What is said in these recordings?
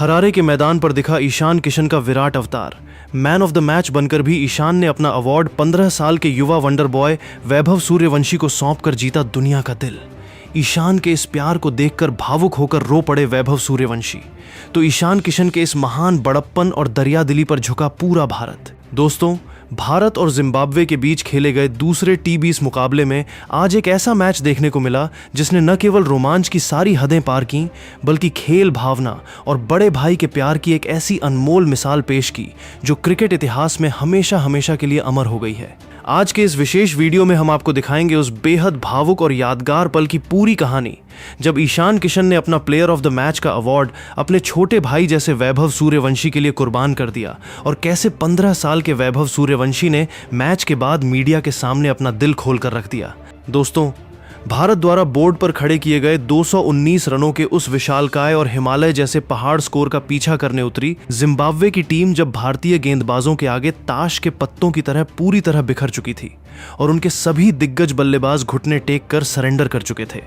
Harare के मैदान पर दिखा ईशान किशन का विराट अवतार। मैन ऑफ द मैच बनकर भी ईशान ने अपना अवार्ड 15 साल के युवा वंडर बॉय वैभव सूर्यवंशी को सौंपकर जीता दुनिया का दिल। ईशान के इस प्यार को देखकर भावुक होकर रो पड़े वैभव सूर्यवंशी। तो ईशान किशन के इस महान बड़प्पन और दरियादिली पर झुका पूरा भारत। दोस्तों, भारत और जिम्बाब्वे के बीच खेले गए दूसरे T20 मुकाबले में आज एक ऐसा मैच देखने को मिला जिसने न केवल रोमांच की सारी हदें पार की, बल्कि खेल भावना और बड़े भाई के प्यार की एक ऐसी अनमोल मिसाल पेश की जो क्रिकेट इतिहास में हमेशा हमेशा के लिए अमर हो गई है। आज के इस विशेष वीडियो में हम आपको दिखाएंगे उस बेहद भावुक और यादगार पल की पूरी कहानी, जब ईशान किशन ने अपना प्लेयर ऑफ द मैच का अवार्ड अपने छोटे भाई जैसे वैभव सूर्यवंशी के लिए कुर्बान कर दिया, और कैसे 15 साल के वैभव सूर्यवंशी ने मैच के बाद मीडिया के सामने अपना दिल खोलकर रख दिया। दोस्तों, भारत द्वारा बोर्ड पर खड़े किए गए 219 रनों के उस विशालकाय और हिमालय जैसे पहाड़ स्कोर का पीछा करने उतरी जिम्बाब्वे की टीम जब भारतीय गेंदबाजों के आगे ताश के पत्तों की तरह पूरी तरह बिखर चुकी थी और उनके सभी दिग्गज बल्लेबाज घुटने टेक कर सरेंडर कर चुके थे,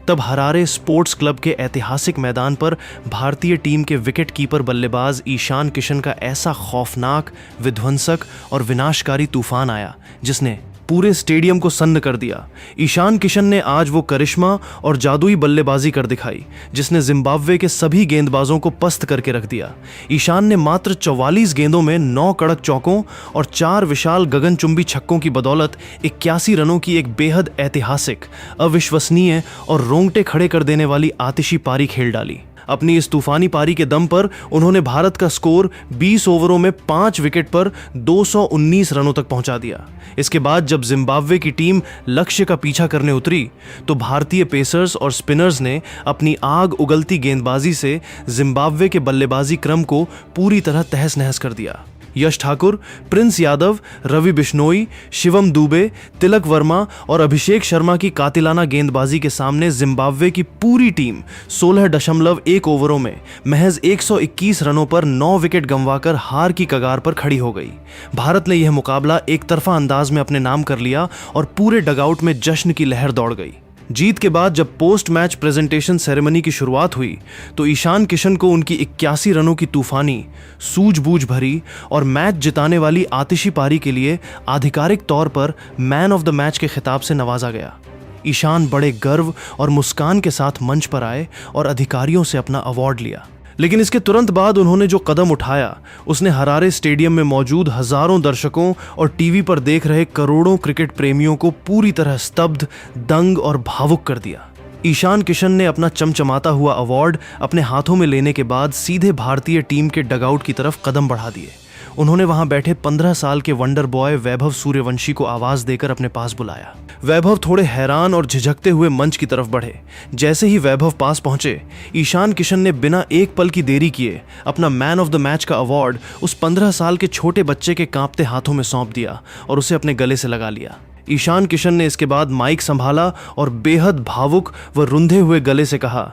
तब हरारे स्पोर्ट्स क्लब के ऐतिहासिक मैदान पर भारतीय टीम के विकेट कीपर बल्लेबाज ईशान किशन का ऐसा खौफनाक, विध्वंसक और विनाशकारी तूफान आया जिसने पूरे स्टेडियम को सन्न कर दिया। ईशान किशन ने आज वो करिश्मा और जादुई बल्लेबाजी कर दिखाई जिसने जिम्बाब्वे के सभी गेंदबाजों को पस्त करके रख दिया। ईशान ने मात्र 44 गेंदों में 9 कड़क चौकों और 4 विशाल गगनचुंबी छक्कों की बदौलत 81 रनों की एक बेहद ऐतिहासिक, अविश्वसनीय और रोंगटे खड़े कर देने वाली आतिशी पारी खेल डाली। अपनी इस तूफानी पारी के दम पर उन्होंने भारत का स्कोर 20 ओवरों में 5 विकेट पर 219 रनों तक पहुंचा दिया। इसके बाद जब जिम्बाब्वे की टीम लक्ष्य का पीछा करने उतरी तो भारतीय पेसर्स और स्पिनर्स ने अपनी आग उगलती गेंदबाजी से जिम्बाब्वे के बल्लेबाजी क्रम को पूरी तरह तहस नहस कर दिया। यश ठाकुर, प्रिंस यादव, रवि बिश्नोई, शिवम दुबे, तिलक वर्मा और अभिषेक शर्मा की कातिलाना गेंदबाजी के सामने जिम्बाब्वे की पूरी टीम 16.1 ओवरों में महज 121 रनों पर 9 विकेट गंवाकर हार की कगार पर खड़ी हो गई। भारत ने यह मुकाबला एक तरफा अंदाज में अपने नाम कर लिया और पूरे डगआउट में जश्न की लहर दौड़ गई। जीत के बाद जब पोस्ट मैच प्रेजेंटेशन सेरेमनी की शुरुआत हुई तो ईशान किशन को उनकी 81 रनों की तूफानी, सूझबूझ भरी और मैच जिताने वाली आतिशी पारी के लिए आधिकारिक तौर पर मैन ऑफ द मैच के खिताब से नवाजा गया। ईशान बड़े गर्व और मुस्कान के साथ मंच पर आए और अधिकारियों से अपना अवार्ड लिया, लेकिन इसके तुरंत बाद उन्होंने जो कदम उठाया उसने हरारे स्टेडियम में मौजूद हजारों दर्शकों और टीवी पर देख रहे करोड़ों क्रिकेट प्रेमियों को पूरी तरह स्तब्ध, दंग और भावुक कर दिया। ईशान किशन ने अपना चमचमाता हुआ अवार्ड अपने हाथों में लेने के बाद सीधे भारतीय टीम के डगआउट की तरफ कदम बढ़ा दिए। उन्होंने वहां बैठे 15 साल के वंडर बॉय वैभव सूर्यवंशी को आवाज देकर अपने पास बुलाया। वैभव थोड़े हैरान और झिझकते हुए मंच की तरफ बढ़े। जैसे ही वैभव पास पहुंचे, ईशान किशन ने बिना एक पल की देरी किए अपना मैन ऑफ द मैच का अवार्ड उस 15 साल के छोटे बच्चे के कांपते हाथों में सौंप दिया और उसे अपने गले से लगा लिया। ईशान किशन ने इसके बाद माइक संभाला और बेहद भावुक व रुंधे हुए गले से कहा,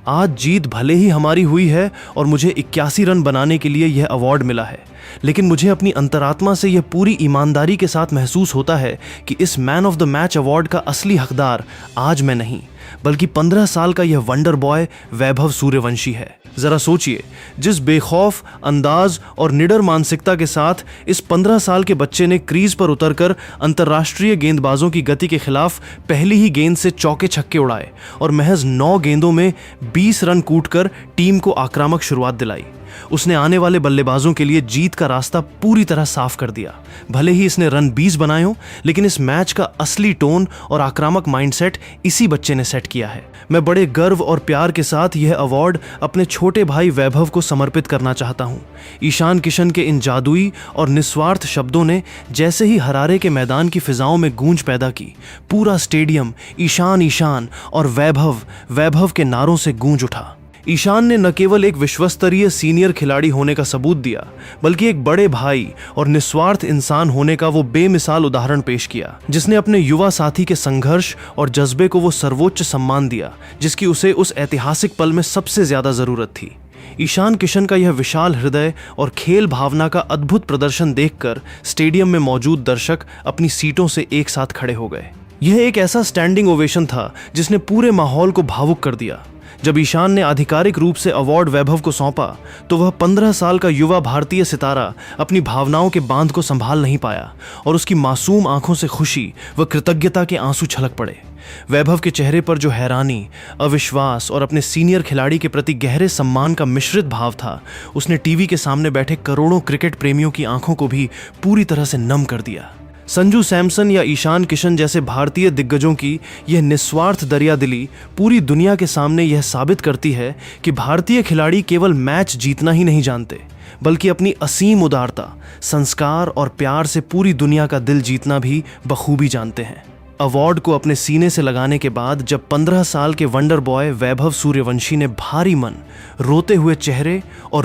आज जीत भले ही हमारी हुई है और मुझे 81 रन बनाने के लिए यह अवार्ड मिला है, लेकिन मुझे अपनी अंतरात्मा से यह पूरी ईमानदारी के साथ महसूस होता है कि इस man of the match award का असली हकदार आज मैं नहीं, बल्कि 15 साल का यह वंडर बॉय वैभव सूर्यवंशी है। जरा सोचिए, जिस बेखौफ अंदाज और निडर मानसिकता के साथ इस 15 साल के बच्चे ने क्रीज पर उतरकर अंतर्राष्ट्रीय गेंदबाजों की गति के खिलाफ पहली ही गेंद से चौके छक्के उड़ाए और महज 9 गेंदों में 20 रन कूटकर टीम को आक्रामक शुरुआत दिलाई। उसने आने वाले बल्लेबाजों के लिए जीत का रास्ता पूरी तरह साफ कर दिया। भले ही इसने रन 20 बनाए हों, लेकिन इस मैच का असली टोन और आक्रामक माइंडसेट इसी बच्चे ने सेट किया है। मैं बड़े गर्व और प्यार के साथ यह अवार्ड अपने छोटे भाई वैभव को समर्पित करना चाहता हूं। ईशान किशन के इन जादुई और निस्वार्थ शब्दों ने जैसे ही हरारे के मैदान की फिजाओं में गूंज पैदा की, पूरा स्टेडियम ईशान ईशान और वैभव वैभव के नारों से गूंज उठा। ईशान ने न केवल एक विश्वस्तरीय सीनियर खिलाड़ी होने का सबूत दिया, बल्कि एक बड़े भाई और निस्वार्थ इंसान होने का वो बेमिसाल उदाहरण पेश किया, जिसने अपने युवा साथी के संघर्ष और जज्बे को वो सर्वोच्च सम्मान दिया जिसकी उसे उस ऐतिहासिक पल में सबसे ज्यादा जरूरत थी। ईशान किशन का यह विशाल हृदय और खेल भावना का अद्भुत प्रदर्शन देखकर स्टेडियम में मौजूद दर्शक अपनी सीटों से एक साथ खड़े हो गए। यह एक ऐसा स्टैंडिंग ओवेशन था जिसने पूरे माहौल को भावुक कर दिया। जब ईशान ने आधिकारिक रूप से अवार्ड वैभव को सौंपा तो वह 15 साल का युवा भारतीय सितारा अपनी भावनाओं के बांध को संभाल नहीं पाया और उसकी मासूम आंखों से खुशी व कृतज्ञता के आंसू छलक पड़े। वैभव के चेहरे पर जो हैरानी, अविश्वास और अपने सीनियर खिलाड़ी के प्रति गहरे सम्मान का मिश्रित भाव था, उसने टीवी के सामने बैठे करोड़ों क्रिकेट प्रेमियों की आंखों को भी पूरी तरह से नम कर दिया। संजू सैमसन या ईशान किशन जैसे भारतीय दिग्गजों की यह निस्वार्थ दरियादिली पूरी दुनिया के सामने यह साबित करती है कि भारतीय खिलाड़ी केवल मैच जीतना ही नहीं जानते, बल्कि अपनी असीम उदारता, संस्कार और प्यार से पूरी दुनिया का दिल जीतना भी बखूबी जानते हैं। अवार्ड को अपने सीने से लगाने के बाद जब 15 साल के वंडर बॉय वैभव सूर्यवंशी ने भारी मन, रोते हुए चेहरे और